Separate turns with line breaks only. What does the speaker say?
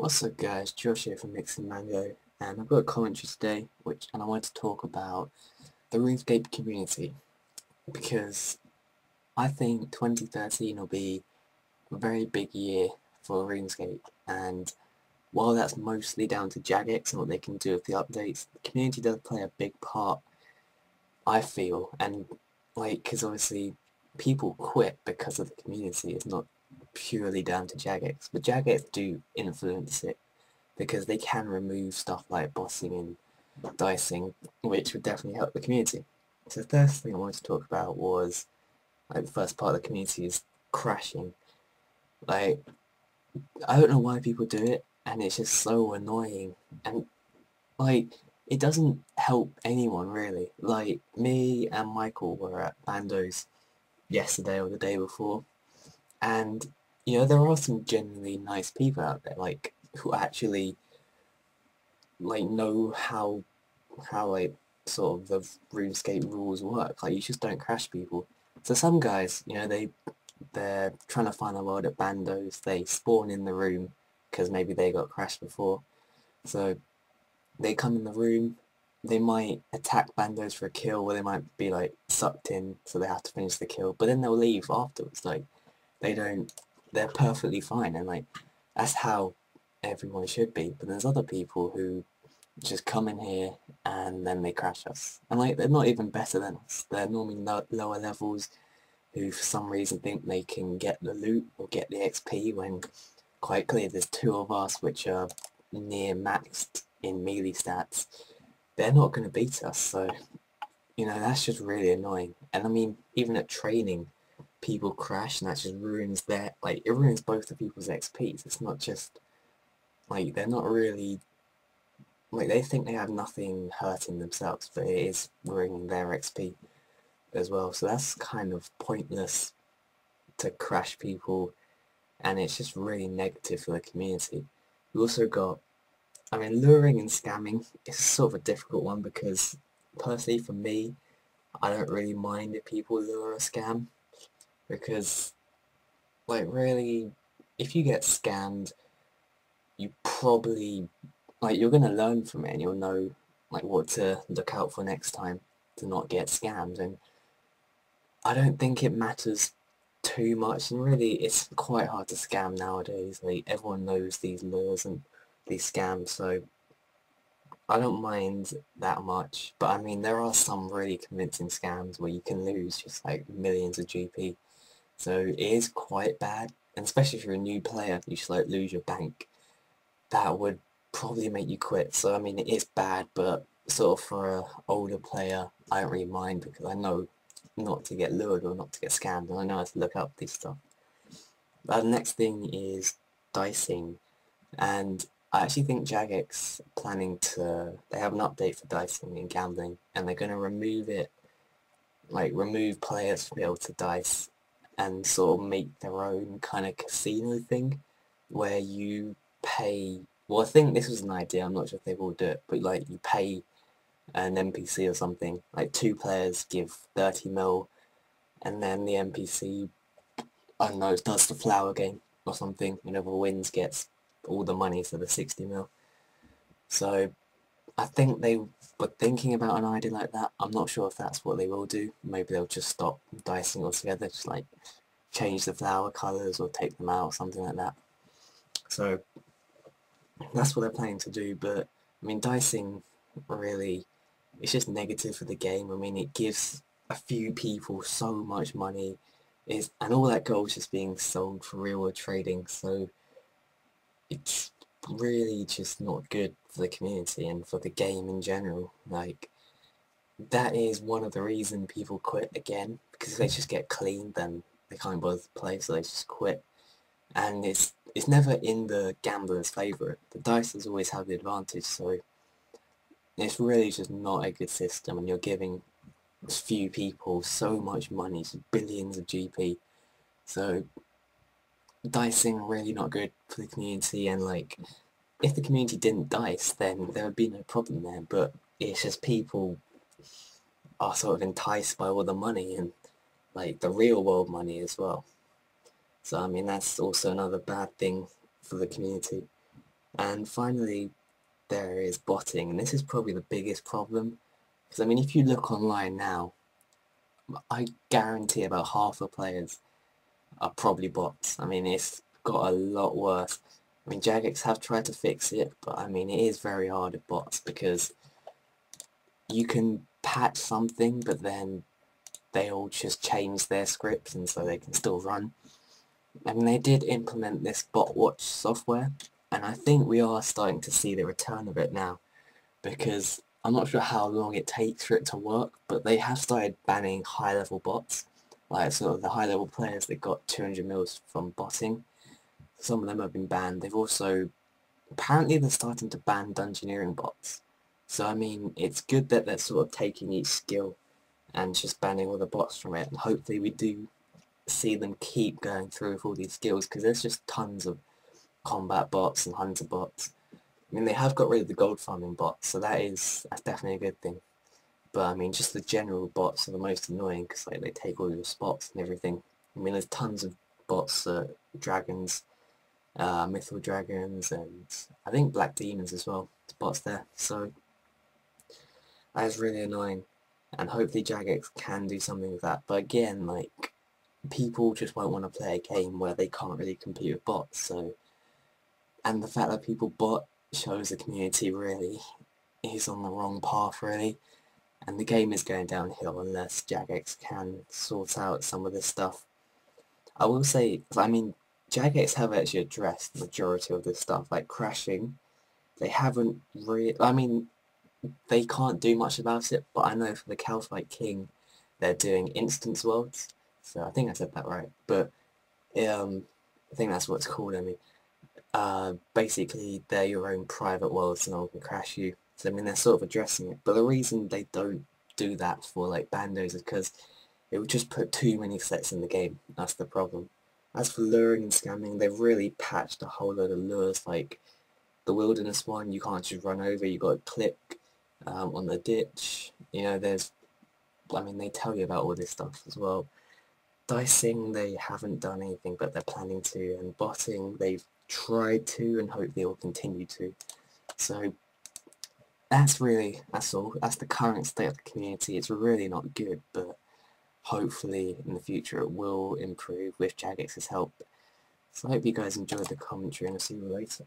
What's up guys, Josh here from Mixing Mango, and I've got a commentary today and I want to talk about the Runescape community, because I think 2013 will be a very big year for Runescape, and while that's mostly down to Jagex and what they can do with the updates, the community does play a big part, I feel, and because obviously people quit because of the community. It's not purely down to Jagex, but Jagex do influence it, because they can remove stuff like bossing and dicing, which would definitely help the community. So the first thing I wanted to talk about was, like, the first part of the community is crashing. Like, I don't know why people do it, and it's just so annoying, and like, it doesn't help anyone really. Like, me and Michael were at Bando's yesterday or the day before, and there are some genuinely nice people out there, like, who actually know how like sort of the RuneScape rules work. Like, you just don't crash people. So some guys, they're trying to find the world at Bandos. They spawn in the room because maybe they got crashed before. So they come in the room. They might attack Bandos for a kill, or they might be like sucked in, so they have to finish the kill. But then they'll leave afterwards. Like, they don't. They're perfectly fine, and like, that's how everyone should be. But there's other people who just come in here and then they crash us. And like, they're not even better than us. They're normally lower levels who for some reason think they can get the loot or get the XP, when quite clear there's two of us which are near maxed in melee stats. They're not going to beat us, so that's just really annoying. And I mean, even at training, people crash, and that just ruins it ruins both the people's XPs. It's not just like, they're not really, like, they think they have nothing hurting themselves, but it is ruining their XP as well. So that's kind of pointless to crash people, and it's just really negative for the community. We also got, I mean, luring and scamming is sort of a difficult one, because personally for me, I don't really mind if people lure or scam, because, like, really, if you get scammed, you probably, like, you're going to learn from it, and you'll know, like, what to look out for next time to not get scammed. And I don't think it matters too much, and really it's quite hard to scam nowadays. Like, everyone knows these lures and these scams, so I don't mind that much. But I mean, there are some really convincing scams where you can lose just like millions of GP, so it is quite bad. And especially if you're a new player, you just like lose your bank, that would probably make you quit. So I mean, it is bad, but sort of for a older player, I don't really mind, because I know not to get lured or not to get scammed, and I know how to look up this stuff. The next thing is dicing, and I actually think Jagex planning to, they have an update for dicing and gambling, and they're going to remove it, like remove players from being able to dice, and sort of make their own kind of casino thing, where you pay, well, I think this was an idea, I'm not sure if they will do it, but like, you pay an NPC or something, like 2 players give 30 mil, and then the NPC, I don't know, does the flower game or something, whoever wins gets all the money, so the 60 mil. So I think they were thinking about an idea like that. I'm not sure if that's what they will do. Maybe they'll just stop dicing altogether, just like change the flower colours or take them out, something like that. So that's what they're planning to do. But I mean, dicing really, it's just negative for the game. I mean, it gives a few people so much money, and all that gold is just being sold for real world trading, so it's really just not good for the community and for the game in general. Like, that is one of the reasons people quit again, because if they just get clean, then they can't bother to play, so they just quit. And it's never in the gambler's favour. The dicers always have the advantage, so it's really just not a good system, and you're giving few people so much money, so billions of GP. So dicing really not good for the community, and like, if the community didn't dice, then there would be no problem there, but it's just people are sort of enticed by all the money, and like the real world money as well. So I mean, that's also another bad thing for the community. And finally, there is botting, and this is probably the biggest problem. Because I mean, if you look online now, I guarantee about half the players are probably bots. I mean, it's got a lot worse. I mean, Jagex have tried to fix it, but I mean, it is very hard with bots because you can patch something, but then they all just change their scripts and so they can still run. I mean, they did implement this bot watch software, and I think we are starting to see the return of it now, because I'm not sure how long it takes for it to work, but they have started banning high-level bots, like sort of the high-level players that got 200 mils from botting. Some of them have been banned. They've also, apparently they're starting to ban dungeoneering bots. So I mean, it's good that they're sort of taking each skill and just banning all the bots from it, and hopefully we do see them keep going through with all these skills, because there's just tons of combat bots and hunter bots. I mean, they have got rid of the gold farming bots, so that's definitely a good thing. But I mean, just the general bots are the most annoying, because like they take all your spots and everything. I mean, there's tons of bots, dragons, mythical dragons, and I think black demons as well. There's bots there, so that is really annoying. And hopefully Jagex can do something with that. But again, like, people just won't want to play a game where they can't really compete with bots, so... And the fact that people bot shows the community really is on the wrong path, really. And the game is going downhill unless Jagex can sort out some of this stuff. I will say, I mean, Jagex have actually addressed the majority of this stuff, like crashing. They haven't really... I mean, they can't do much about it, but I know for the Calphite King, they're doing instance worlds. So I think I said that right. But I think that's what it's called, I mean. Basically, they're your own private worlds, and no one can crash you. So I mean, they're sort of addressing it. But the reason they don't do that for like bandos is because it would just put too many sets in the game. That's the problem. As for luring and scamming, they've really patched a whole load of lures, like the wilderness one. You can't just run over. You got to click on the ditch. You know, I mean, they tell you about all this stuff as well. Dicing, they haven't done anything, but they're planning to, and botting, they've tried to, and hope they will continue to. So that's all. That's the current state of the community. It's really not good, but hopefully in the future it will improve with Jagex's help. So I hope you guys enjoyed the commentary, and I'll see you later.